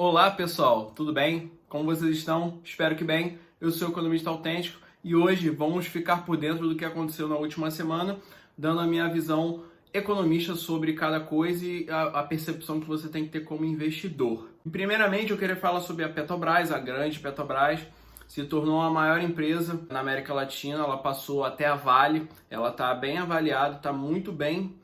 Olá pessoal, tudo bem? Como vocês estão? Espero que bem. Eu sou o Economista Autêntico e hoje vamos ficar por dentro do que aconteceu na última semana, dando a minha visão economista sobre cada coisa e a percepção que você tem que ter como investidor. Primeiramente, eu queria falar sobre a Petrobras, a grande Petrobras. Se tornou a maior empresa na América Latina, ela passou até a Vale, ela está bem avaliada, está muito bem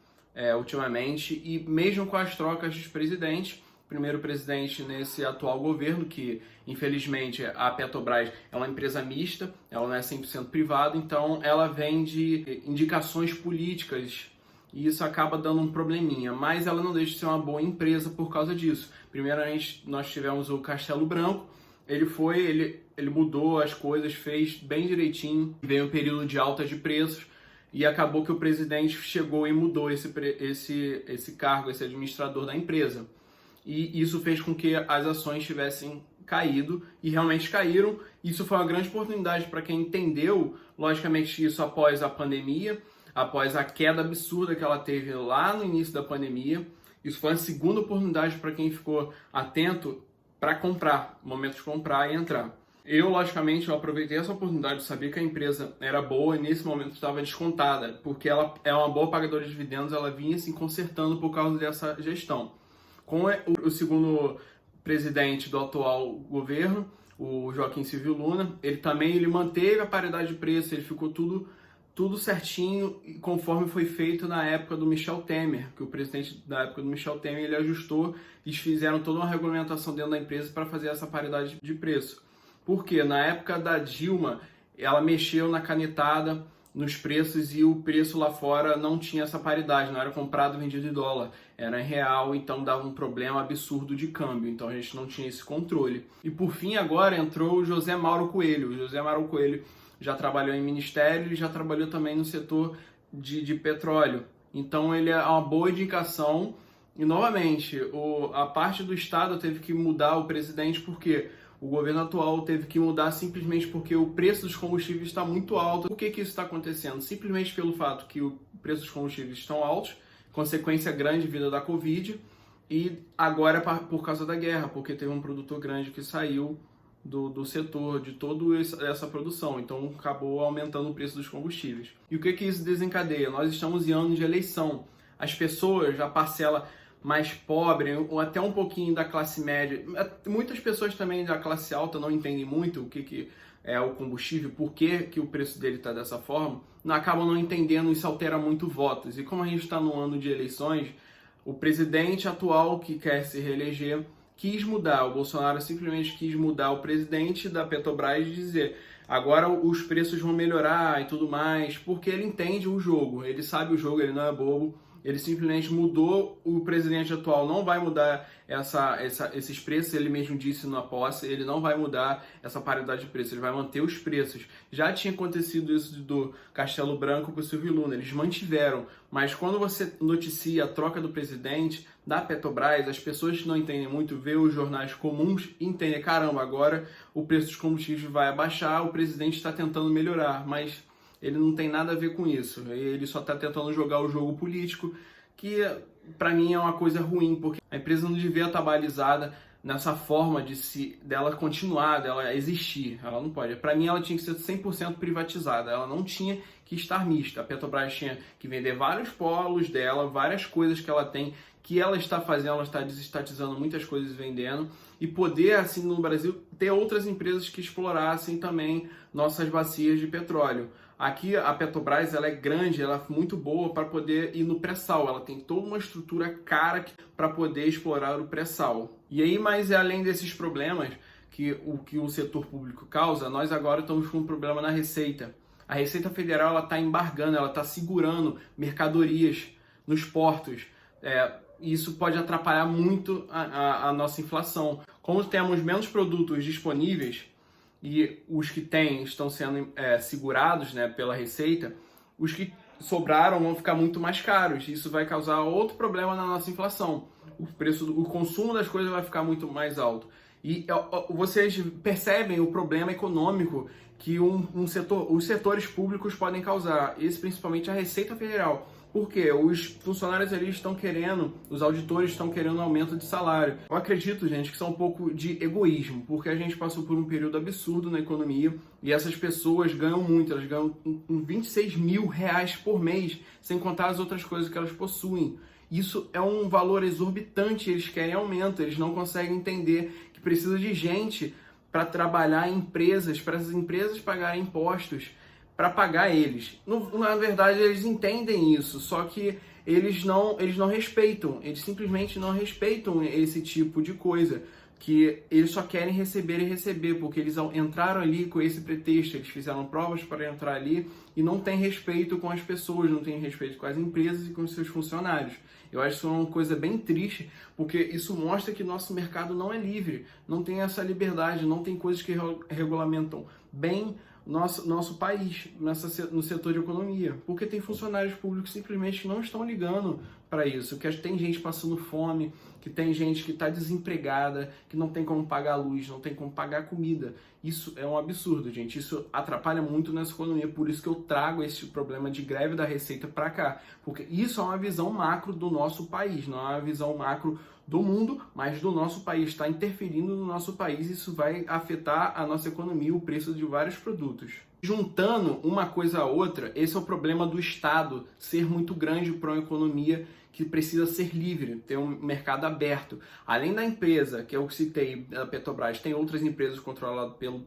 ultimamente, e mesmo com as trocas dos presidentes, primeiro presidente nesse atual governo, que infelizmente a Petrobras é uma empresa mista, ela não é 100% privada, então ela vende indicações políticas e isso acaba dando um probleminha, mas ela não deixa de ser uma boa empresa por causa disso. Primeiramente, nós tivemos o Castelo Branco, ele mudou as coisas, fez bem direitinho, veio um período de alta de preços, e acabou que o presidente chegou e mudou esse cargo, esse administrador da empresa. E isso fez com que as ações tivessem caído, e realmente caíram. Isso foi uma grande oportunidade para quem entendeu, logicamente, isso após a pandemia, após a queda absurda que ela teve lá no início da pandemia. Isso foi uma segunda oportunidade para quem ficou atento para comprar, momento de comprar e entrar. Eu, logicamente, eu aproveitei essa oportunidade de saber que a empresa era boa e nesse momento estava descontada, porque ela é uma boa pagadora de dividendos, ela vinha se consertando por causa dessa gestão. Com o segundo presidente do atual governo, o Joaquim Silvio Luna, ele manteve a paridade de preço, ele ficou tudo certinho, conforme foi feito na época do Michel Temer, que o presidente da época do Michel Temer ele ajustou e fizeram toda uma regulamentação dentro da empresa para fazer essa paridade de preço. Porque na época da Dilma, ela mexeu na canetada nos preços e o preço lá fora não tinha essa paridade, não era comprado e vendido em dólar, era em real, então dava um problema absurdo de câmbio, então a gente não tinha esse controle. E por fim agora entrou o José Mauro Coelho. O José Mauro Coelho já trabalhou em ministério e já trabalhou também no setor de petróleo, então ele é uma boa indicação. E novamente, a parte do Estado teve que mudar o presidente porque o governo atual teve que mudar simplesmente porque o preço dos combustíveis está muito alto. Por que isso está acontecendo? Simplesmente pelo fato que o preço dos combustíveis estão altos, consequência grande vida da Covid, e agora é por causa da guerra, porque teve um produtor grande que saiu do setor, de toda essa produção, então acabou aumentando o preço dos combustíveis. E o que isso desencadeia? Nós estamos em ano de eleição. As pessoas, a parcela mais pobre, ou até um pouquinho da classe média. Muitas pessoas também da classe alta não entendem muito o que é o combustível, por que o preço dele está dessa forma, acabam não entendendo, isso altera muito votos. E como a gente está no ano de eleições, o presidente atual que quer se reeleger quis mudar, o Bolsonaro simplesmente quis mudar o presidente da Petrobras e dizer agora os preços vão melhorar e tudo mais, porque ele entende o jogo, ele sabe o jogo, ele não é bobo. Ele simplesmente mudou, o presidente atual não vai mudar esses preços, ele mesmo disse na posse, ele não vai mudar essa paridade de preços, ele vai manter os preços. Já tinha acontecido isso do Castelo Branco com o Silvio Luna, eles mantiveram, mas quando você noticia a troca do presidente da Petrobras, as pessoas que não entendem muito, vê os jornais comuns e entendem, caramba, agora o preço dos combustíveis vai abaixar, o presidente está tentando melhorar, mas ele não tem nada a ver com isso, ele só está tentando jogar o jogo político, que para mim é uma coisa ruim, porque a empresa não devia estar balizada nessa forma dela continuar, dela existir, ela não pode. Para mim ela tinha que ser 100% privatizada, ela não tinha que estar mista. A Petrobras tinha que vender vários polos dela, várias coisas que ela tem, que ela está fazendo, ela está desestatizando muitas coisas e vendendo, e poder, assim, no Brasil, ter outras empresas que explorassem também nossas bacias de petróleo. Aqui a Petrobras ela é grande, ela é muito boa para poder ir no pré-sal, ela tem toda uma estrutura cara para poder explorar o pré-sal. E aí, mas além desses problemas que o setor público causa, nós agora estamos com um problema na Receita. A Receita Federal ela está embargando, ela está segurando mercadorias nos portos. Isso pode atrapalhar muito a nossa inflação. Como temos menos produtos disponíveis e os que tem estão sendo segurados, né, pela Receita, os que sobraram vão ficar muito mais caros. Isso vai causar outro problema na nossa inflação. O consumo das coisas vai ficar muito mais alto. E vocês percebem o problema econômico que os setores públicos podem causar, esse principalmente a Receita Federal. Porque os funcionários ali estão querendo, os auditores estão querendo um aumento de salário. Eu acredito, gente, que isso é um pouco de egoísmo, porque a gente passou por um período absurdo na economia e essas pessoas ganham muito, elas ganham 26 mil reais por mês, sem contar as outras coisas que elas possuem. Isso é um valor exorbitante, eles querem aumento, eles não conseguem entender que precisa de gente para trabalhar em empresas, para as empresas pagarem impostos, para pagar eles. Na verdade, eles entendem isso, só que eles não respeitam, eles simplesmente não respeitam esse tipo de coisa, que eles só querem receber e receber, porque eles entraram ali com esse pretexto, eles fizeram provas para entrar ali e não tem respeito com as pessoas, não tem respeito com as empresas e com os seus funcionários. Eu acho isso uma coisa bem triste, porque isso mostra que nosso mercado não é livre, não tem essa liberdade, não tem coisas que regulamentam bem nosso país no setor de economia, porque tem funcionários públicos simplesmente que não estão ligando para isso, que tem gente passando fome, que tem gente que está desempregada, que não tem como pagar a luz, não tem como pagar a comida. Isso é um absurdo, gente. Isso atrapalha muito nessa economia, por isso que eu trago esse problema de greve da Receita para cá, porque isso é uma visão macro do nosso país, não é uma visão macro do mundo, mas do nosso país, está interferindo no nosso país, isso vai afetar a nossa economia, o preço de vários produtos. Juntando uma coisa a outra, esse é o problema do Estado ser muito grande para uma economia que precisa ser livre, ter um mercado aberto. Além da empresa, que eu citei, a Petrobras, tem outras empresas controladas pelo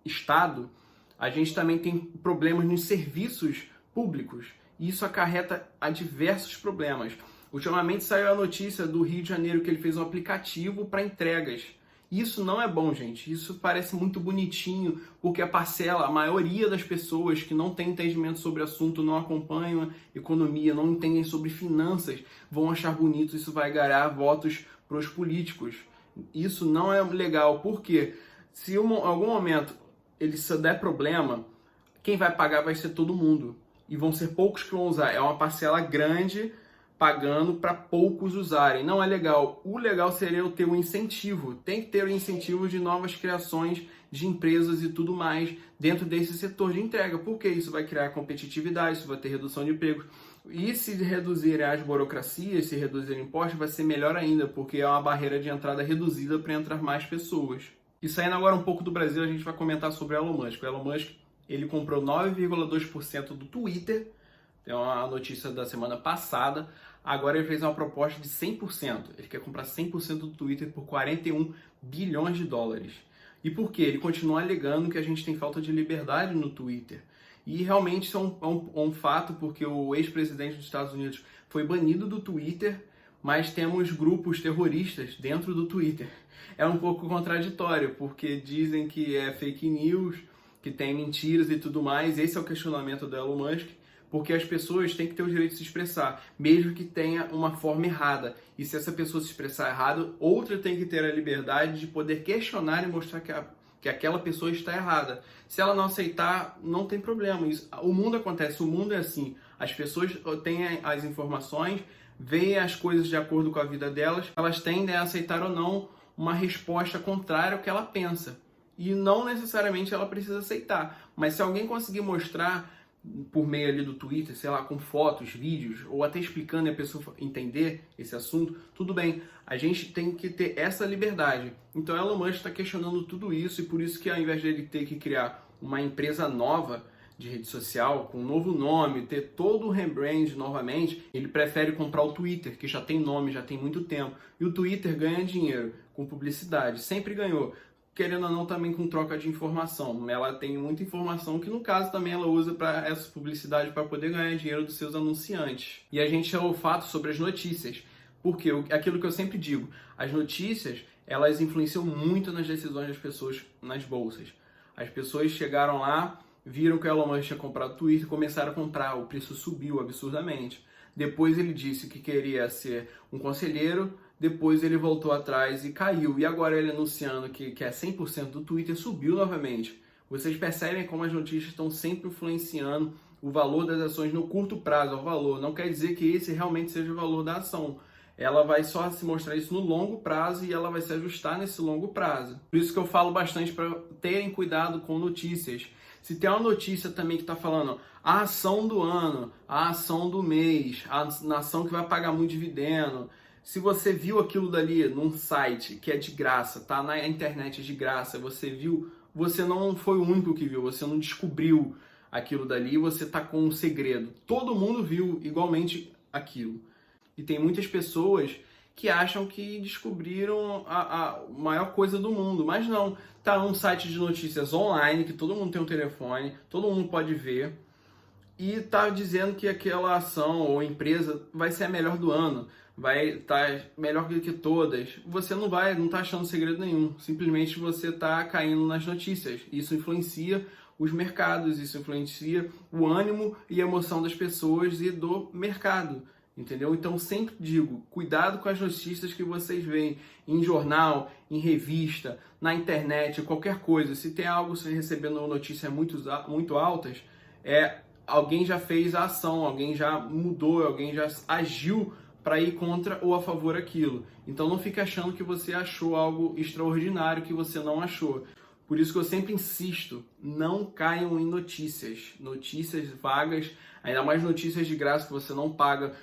Estado, a gente também tem problemas nos serviços públicos, e isso acarreta a diversos problemas. Ultimamente saiu a notícia do Rio de Janeiro que ele fez um aplicativo para entregas. Isso não é bom, gente. Isso parece muito bonitinho, porque a maioria das pessoas que não tem entendimento sobre o assunto, não acompanham economia, não entendem sobre finanças, vão achar bonito, isso vai ganhar votos para os políticos. Isso não é legal, porque se em algum momento ele se der problema, quem vai pagar vai ser todo mundo. E vão ser poucos que vão usar. É uma parcela grande pagando para poucos usarem. Não é legal. O legal seria eu ter um incentivo. Tem que ter um incentivo de novas criações de empresas e tudo mais dentro desse setor de entrega, porque isso vai criar competitividade, isso vai ter redução de empregos. E se reduzirem as burocracias, se reduzirem impostos, vai ser melhor ainda, porque é uma barreira de entrada reduzida para entrar mais pessoas. E saindo agora um pouco do Brasil, a gente vai comentar sobre o Elon Musk. O Elon Musk, ele comprou 9,2% do Twitter. É uma notícia da semana passada. Agora ele fez uma proposta de 100%. Ele quer comprar 100% do Twitter por 41 bilhões de dólares. E por quê? Ele continua alegando que a gente tem falta de liberdade no Twitter. E realmente isso é um fato, porque o ex-presidente dos Estados Unidos foi banido do Twitter, mas temos grupos terroristas dentro do Twitter. É um pouco contraditório, porque dizem que é fake news, que tem mentiras e tudo mais. Esse é o questionamento do Elon Musk. Porque as pessoas têm que ter o direito de se expressar, mesmo que tenha uma forma errada. E se essa pessoa se expressar errado, outra tem que ter a liberdade de poder questionar e mostrar que aquela pessoa está errada. Se ela não aceitar, não tem problema. O mundo acontece, o mundo é assim. As pessoas têm as informações, veem as coisas de acordo com a vida delas, elas tendem a aceitar ou não uma resposta contrária ao que ela pensa. E não necessariamente ela precisa aceitar. Mas se alguém conseguir mostrar por meio ali do Twitter, sei lá, com fotos, vídeos, ou até explicando e a pessoa entender esse assunto, tudo bem. A gente tem que ter essa liberdade. Então Elon Musk está questionando tudo isso, e por isso que ao invés de ele ter que criar uma empresa nova de rede social, com um novo nome, ter todo o rebrand novamente, ele prefere comprar o Twitter, que já tem nome, já tem muito tempo. E o Twitter ganha dinheiro com publicidade, sempre ganhou. Querendo ou não, também com troca de informação. Ela tem muita informação que, no caso, também ela usa para essa publicidade para poder ganhar dinheiro dos seus anunciantes. E a gente é o fato sobre as notícias. Porque aquilo que eu sempre digo, as notícias, elas influenciam muito nas decisões das pessoas nas bolsas. As pessoas chegaram lá, viram que o Elon Musk tinha comprado o Twitter, começaram a comprar, o preço subiu absurdamente. Depois ele disse que queria ser um conselheiro, depois ele voltou atrás e caiu. E agora ele anunciando que é 100% do Twitter, subiu novamente. Vocês percebem como as notícias estão sempre influenciando o valor das ações no curto prazo, o valor. Não quer dizer que esse realmente seja o valor da ação. ela vai só se mostrar isso no longo prazo e ela vai se ajustar nesse longo prazo. Por isso que eu falo bastante para terem cuidado com notícias. Se tem uma notícia também que está falando a ação do ano, a ação do mês, a ação que vai pagar muito dividendo, se você viu aquilo dali num site que é de graça, tá na internet de graça, você viu, você não foi o único que viu, você não descobriu aquilo dali, você tá com um segredo. Todo mundo viu igualmente aquilo. E tem muitas pessoas que acham que descobriram a maior coisa do mundo, mas não. Tá num site de notícias online, que todo mundo tem um telefone, todo mundo pode ver, e tá dizendo que aquela ação ou empresa vai ser a melhor do ano, vai estar melhor do que todas. Você não tá achando segredo nenhum, simplesmente você tá caindo nas notícias. Isso influencia os mercados, isso influencia o ânimo e a emoção das pessoas e do mercado. Entendeu? Então sempre digo, cuidado com as notícias que vocês veem em jornal, em revista, na internet, qualquer coisa. Se tem algo você recebendo notícias muito altas, alguém já fez a ação, alguém já mudou, alguém já agiu para ir contra ou a favor aquilo. Então não fique achando que você achou algo extraordinário que você não achou. Por isso que eu sempre insisto, não caiam em notícias vagas, ainda mais notícias de graça que você não paga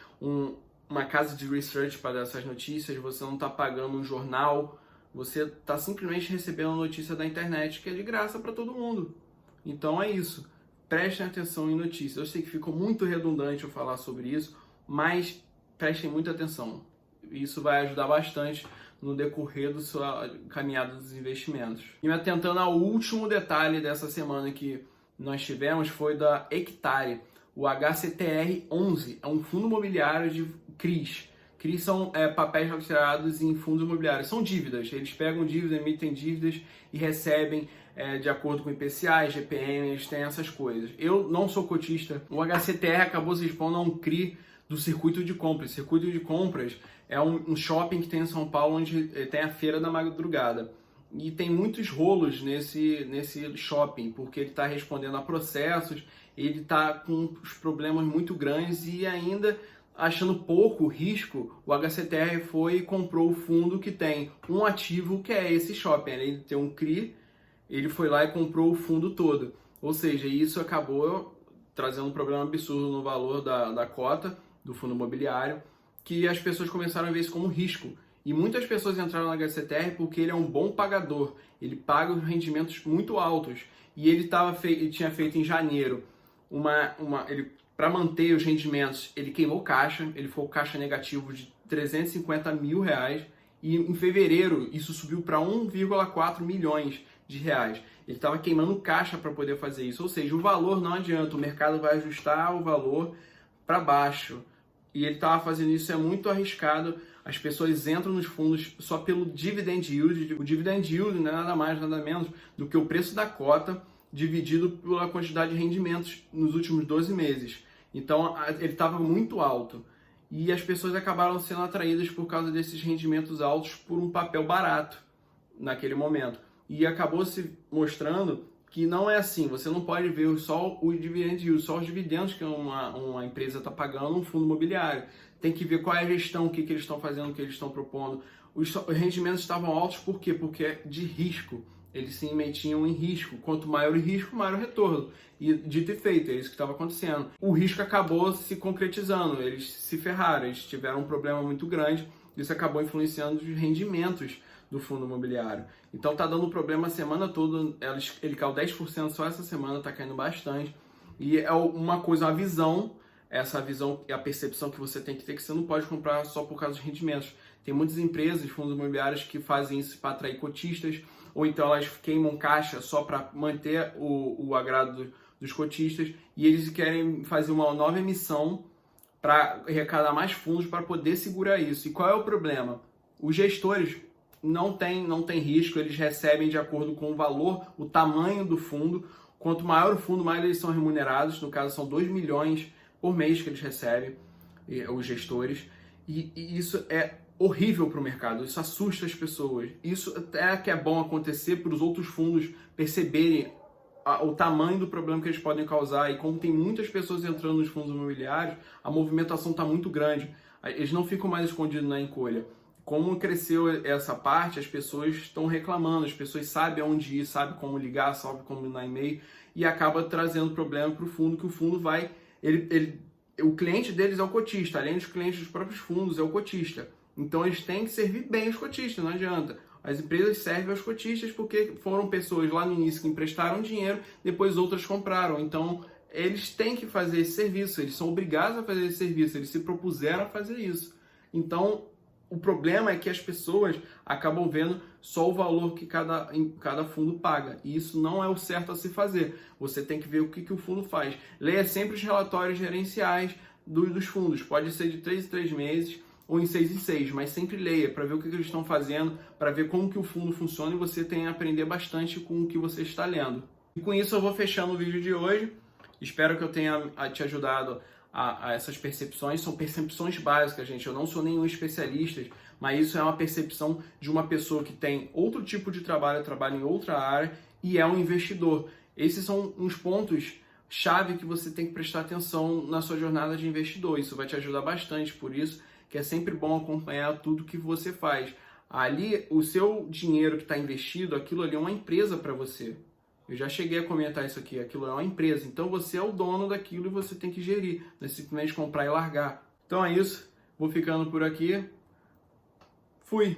uma casa de research para dar essas notícias, você não está pagando um jornal, você está simplesmente recebendo a notícia da internet que é de graça para todo mundo. Então é isso, prestem atenção em notícias. Eu sei que ficou muito redundante eu falar sobre isso, mas prestem muita atenção. Isso vai ajudar bastante no decorrer da sua caminhada dos investimentos. E me atentando ao último detalhe dessa semana que nós tivemos foi da Hectare. O HCTR11 é um fundo imobiliário de CRIs. CRIs são papéis lastreados em fundos imobiliários. São dívidas. Eles pegam dívidas, emitem dívidas e recebem de acordo com IPCA, GPM, eles têm essas coisas. Eu não sou cotista. O HCTR acabou se expondo a um CRI do Circuito de Compras. Circuito de Compras é um shopping que tem em São Paulo, onde tem a Feira da Madrugada. E tem muitos rolos nesse shopping, porque ele está respondendo a processos, ele está com os problemas muito grandes e ainda achando pouco risco, o HCTR foi e comprou o fundo que tem um ativo que é esse shopping. Ele tem um CRI, ele foi lá e comprou o fundo todo. Ou seja, isso acabou trazendo um problema absurdo no valor da cota do fundo imobiliário, que as pessoas começaram a ver isso como risco. E muitas pessoas entraram no HCTR porque ele é um bom pagador, ele paga os rendimentos muito altos. E ele tinha feito em janeiro, para manter os rendimentos, ele queimou caixa, ele foi o caixa negativo de R$350 mil, e em fevereiro isso subiu para 1,4 milhões de reais. Ele estava queimando caixa para poder fazer isso, ou seja, o valor não adianta, o mercado vai ajustar o valor para baixo. E ele estava fazendo isso, é muito arriscado. As pessoas entram nos fundos só pelo dividend yield. O dividend yield não é nada mais, nada menos do que o preço da cota dividido pela quantidade de rendimentos nos últimos 12 meses. Então, ele estava muito alto. E as pessoas acabaram sendo atraídas por causa desses rendimentos altos por um papel barato naquele momento. E acabou se mostrando que não é assim, você não pode ver só o dividend yield, só os dividendos que uma empresa está pagando, um fundo imobiliário. Tem que ver qual é a gestão, o que eles estão fazendo, o que eles estão propondo. Os rendimentos estavam altos por quê? Porque é de risco. Eles se metiam em risco. Quanto maior o risco, maior o retorno. E dito e feito, é isso que estava acontecendo. O risco acabou se concretizando, eles se ferraram, eles tiveram um problema muito grande, isso acabou influenciando os rendimentos do fundo imobiliário. Então tá dando problema a semana toda, ele caiu 10% só essa semana, tá caindo bastante. E é uma coisa, uma visão, essa visão e a percepção que você tem que ter, que você não pode comprar só por causa dos rendimentos. Tem muitas empresas, fundos imobiliários que fazem isso para atrair cotistas, ou então elas queimam caixa só para manter o agrado dos cotistas, e eles querem fazer uma nova emissão para arrecadar mais fundos para poder segurar isso. E qual é o problema? Os gestores não tem risco, eles recebem de acordo com o valor, o tamanho do fundo. Quanto maior o fundo, mais eles são remunerados. No caso, são 2 milhões por mês que eles recebem, os gestores. E isso é horrível para o mercado, isso assusta as pessoas. Isso até que é bom acontecer para os outros fundos perceberem o tamanho do problema que eles podem causar. E como tem muitas pessoas entrando nos fundos imobiliários, a movimentação está muito grande. eles não ficam mais escondidos na encolha. Como cresceu essa parte, as pessoas estão reclamando, as pessoas sabem aonde ir, sabem como ligar, sabem como mandar e-mail, e acaba trazendo problema para o fundo, que o fundo vai... o cliente deles é o cotista, além dos clientes dos próprios fundos, é o cotista. Então eles têm que servir bem os cotistas, não adianta. As empresas servem aos cotistas porque foram pessoas lá no início que emprestaram dinheiro, depois outras compraram. Então eles têm que fazer esse serviço, eles são obrigados a fazer esse serviço, eles se propuseram a fazer isso. Então o problema é que as pessoas acabam vendo só o valor que cada fundo paga. E isso não é o certo a se fazer. Você tem que ver o que o fundo faz. Leia sempre os relatórios gerenciais dos fundos. Pode ser de 3 em 3 meses ou em 6 em 6, mas sempre leia para ver o que eles estão fazendo, para ver como que o fundo funciona, e você tem a aprender bastante com o que você está lendo. E com isso eu vou fechando o vídeo de hoje. Espero que eu tenha te ajudado a essas percepções. São percepções básicas, gente. Eu não sou nenhum especialista, mas isso é uma percepção de uma pessoa que tem outro tipo de trabalho, trabalha em outra área e é um investidor. Esses são uns pontos chave que você tem que prestar atenção na sua jornada de investidor. Isso vai te ajudar bastante, por isso que é sempre bom acompanhar tudo que você faz. Ali, o seu dinheiro que está investido, aquilo ali é uma empresa para você. Eu já cheguei a comentar isso aqui, aquilo é uma empresa, então você é o dono daquilo e você tem que gerir, não é simplesmente comprar e largar. Então é isso, vou ficando por aqui, fui!